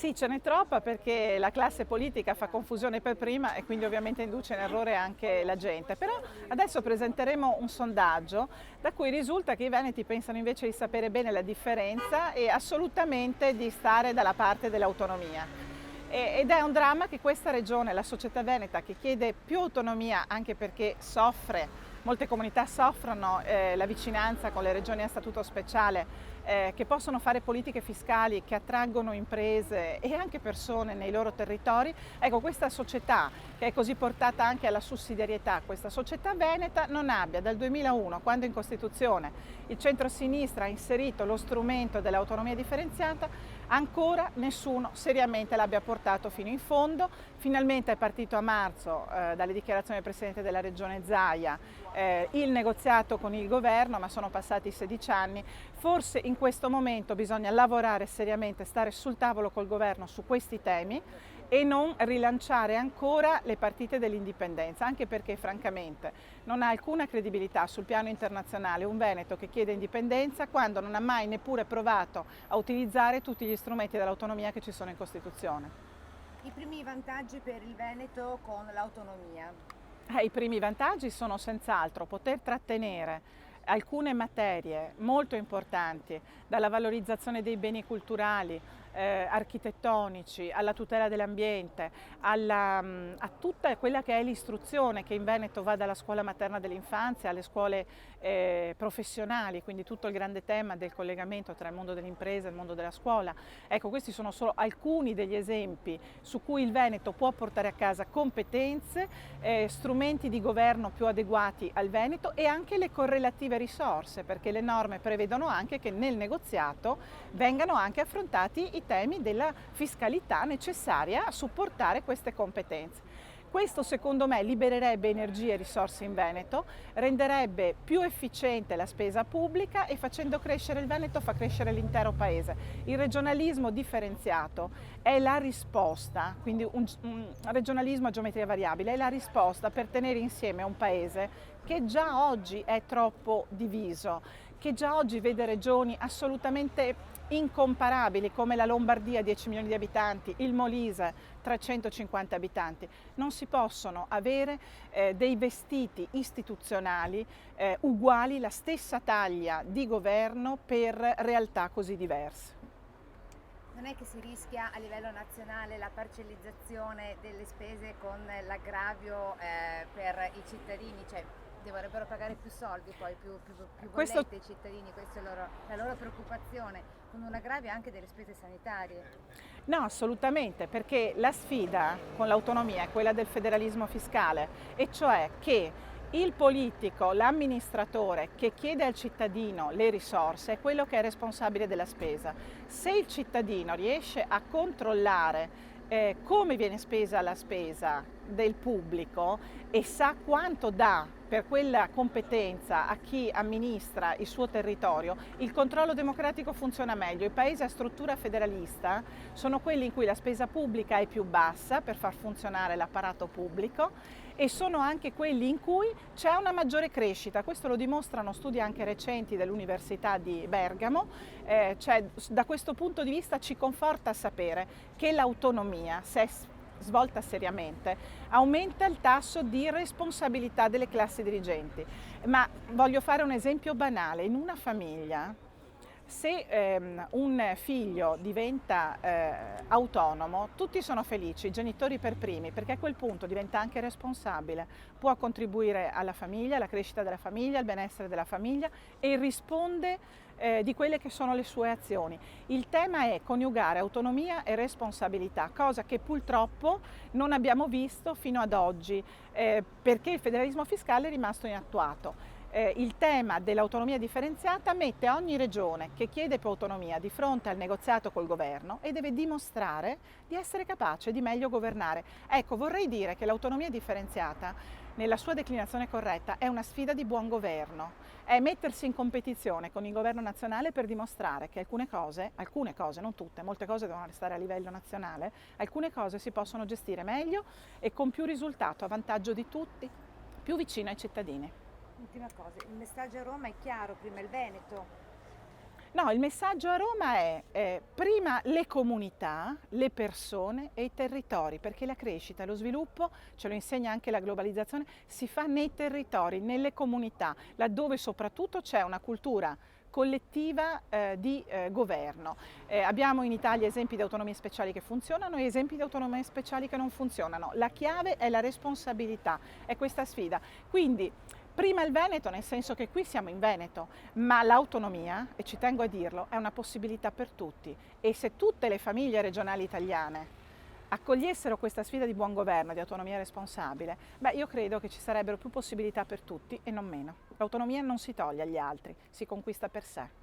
Sì, ce n'è troppa perché la classe politica fa confusione per prima e quindi ovviamente induce in errore anche la gente. Però adesso presenteremo un sondaggio da cui risulta che i veneti pensano invece di sapere bene la differenza e assolutamente di stare dalla parte dell'autonomia. Ed è un dramma che questa regione, la società veneta, che chiede più autonomia anche perché molte comunità soffrono la vicinanza con le regioni a statuto speciale, che possono fare politiche fiscali che attraggono imprese e anche persone nei loro territori. Ecco, questa società che è così portata anche alla sussidiarietà, questa società veneta non abbia dal 2001, quando in Costituzione il centro-sinistra ha inserito lo strumento dell'autonomia differenziata, ancora nessuno seriamente l'abbia portato fino in fondo. Finalmente è partito a marzo dalle dichiarazioni del Presidente della Regione Zaia il negoziato con il governo, ma sono passati 16 anni. Forse in questo momento bisogna lavorare seriamente, stare sul tavolo col governo su questi temi e non rilanciare ancora le partite dell'indipendenza, anche perché francamente non ha alcuna credibilità sul piano internazionale un veneto che chiede indipendenza quando non ha mai neppure provato a utilizzare tutti gli strumenti dell'autonomia che ci sono in Costituzione. I primi vantaggi per il Veneto con l'autonomia. I primi vantaggi sono senz'altro poter trattenere alcune materie molto importanti, dalla valorizzazione dei beni culturali, architettonici, alla tutela dell'ambiente, a tutta quella che è l'istruzione che in Veneto va dalla scuola materna dell'infanzia alle scuole professionali, quindi tutto il grande tema del collegamento tra il mondo dell'impresa e il mondo della scuola. Ecco, questi sono solo alcuni degli esempi su cui il Veneto può portare a casa competenze, strumenti di governo più adeguati al Veneto e anche le correlative risorse, perché le norme prevedono anche che nel negoziato vengano anche affrontati i temi della fiscalità necessaria a supportare queste competenze. Questo secondo me libererebbe energie e risorse in Veneto, renderebbe più efficiente la spesa pubblica e facendo crescere il Veneto fa crescere l'intero paese. Il regionalismo differenziato è la risposta, quindi un regionalismo a geometria variabile, è la risposta per tenere insieme un paese che già oggi è troppo diviso, che già oggi vede regioni assolutamente incomparabili come la Lombardia 10 milioni di abitanti, il Molise 350 abitanti. Non si possono avere dei vestiti istituzionali uguali, la stessa taglia di governo per realtà così diverse. Non è che si rischia a livello nazionale la parcellizzazione delle spese con l'aggravio per i cittadini, cioè dovrebbero pagare più soldi, poi più bollette i cittadini, questa è la loro preoccupazione, con un aggravio anche delle spese sanitarie. No, assolutamente, perché la sfida con l'autonomia è quella del federalismo fiscale, e cioè che il politico, l'amministratore che chiede al cittadino le risorse è quello che è responsabile della spesa. Se il cittadino riesce a controllare come viene spesa la spesa del pubblico e sa quanto dà per quella competenza a chi amministra il suo territorio, il controllo democratico funziona meglio. I paesi a struttura federalista sono quelli in cui la spesa pubblica è più bassa per far funzionare l'apparato pubblico e sono anche quelli in cui c'è una maggiore crescita. Questo lo dimostrano studi anche recenti dell'Università di Bergamo. Cioè, da questo punto di vista ci conforta sapere che l'autonomia, se è svolta seriamente, aumenta il tasso di responsabilità delle classi dirigenti. Ma voglio fare un esempio banale. In una famiglia, se un figlio diventa autonomo, tutti sono felici, i genitori per primi, perché a quel punto diventa anche responsabile, può contribuire alla famiglia, alla crescita della famiglia, al benessere della famiglia e risponde di quelle che sono le sue azioni. Il tema è coniugare autonomia e responsabilità, cosa che purtroppo non abbiamo visto fino ad oggi, perché il federalismo fiscale è rimasto inattuato. Il tema dell'autonomia differenziata mette ogni regione che chiede più autonomia di fronte al negoziato col governo e deve dimostrare di essere capace di meglio governare. Ecco, vorrei dire che l'autonomia differenziata, nella sua declinazione corretta, è una sfida di buon governo, è mettersi in competizione con il governo nazionale per dimostrare che alcune cose, non tutte, molte cose devono restare a livello nazionale, alcune cose si possono gestire meglio e con più risultato a vantaggio di tutti, più vicino ai cittadini. Ultima cosa, il messaggio a Roma è chiaro, prima il Veneto. No, il messaggio a Roma è prima le comunità, le persone e i territori, perché la crescita, lo sviluppo, ce lo insegna anche la globalizzazione, si fa nei territori, nelle comunità, laddove soprattutto c'è una cultura collettiva di governo. Abbiamo in Italia esempi di autonomie speciali che funzionano e esempi di autonomie speciali che non funzionano. La chiave è la responsabilità, è questa sfida. Quindi prima il Veneto, nel senso che qui siamo in Veneto, ma l'autonomia, e ci tengo a dirlo, è una possibilità per tutti e se tutte le famiglie regionali italiane accogliessero questa sfida di buon governo, di autonomia responsabile, beh, io credo che ci sarebbero più possibilità per tutti e non meno. L'autonomia non si toglie agli altri, si conquista per sé.